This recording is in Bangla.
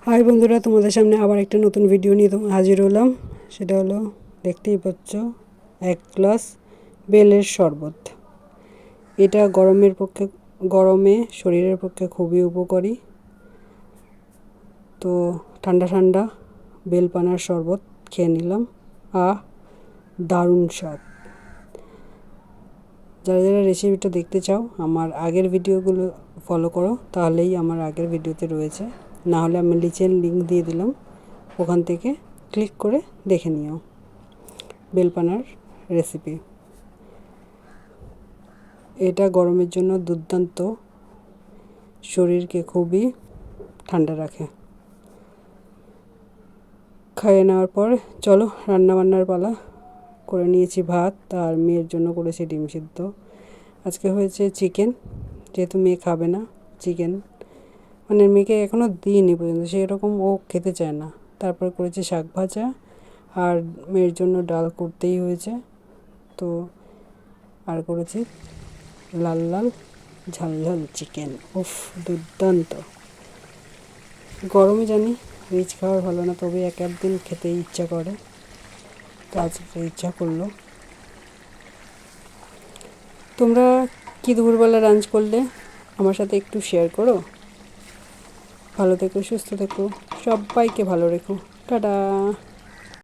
হাই বন্ধুরা, তোমাদের সামনে আবার একটা নতুন ভিডিও নিয়ে হাজির হলাম। সেটা হলো, দেখতেই পাচ্ছ, 1 গ্লাস বেলের শরবত। এটা গরমে শরীরের পক্ষে খুবই উপকারী। তো ঠান্ডা ঠান্ডা বেলপানার শরবত খেয়ে নিলাম। দারুণ স্বাদ। যারা যারা রেসিপিটা দেখতে চাও, আমার আগের ভিডিওগুলো ফলো করো, তাহলেই আমার আগের ভিডিওতে রয়েছে। না হলে আমি নিচের লিঙ্ক দিয়ে দিলাম, ওখান থেকে ক্লিক করে দেখে নিও বেলপানার রেসিপি। এটা গরমের জন্য দুর্দান্ত, শরীরকে খুবই ঠান্ডা রাখে। খাইয়ে নেওয়ার পর চলো রান্নাবান্নার পালা। করে নিয়েছি ভাত, আর মেয়ের জন্য করেছি ডিম সিদ্ধ। আজকে হয়েছে চিকেন, যেহেতু মেয়ে খাবে না চিকেন, মানে মেয়েকে এখনও দিইনি পর্যন্ত, সেরকম ও খেতে চায় না। তারপর করেছি শাক ভাজা, আর মেয়ের জন্য ডাল করতেই হয়েছে। তো আর করেছি লাল লাল ঝাল ঝাল চিকেন। উফ, দুর্দান্ত। গরমে জানি রিচ খাওয়ার ভালো না, তবে এক একদিন খেতে ইচ্ছা করে, তো আজকে ইচ্ছা করলো। তোমরা কি দুপুরবেলা লাঞ্চ করলে আমার সাথে একটু শেয়ার করো। ভালো থেকো, সুস্থ থেকো, সবাইকে ভালো রেখো। টাটা।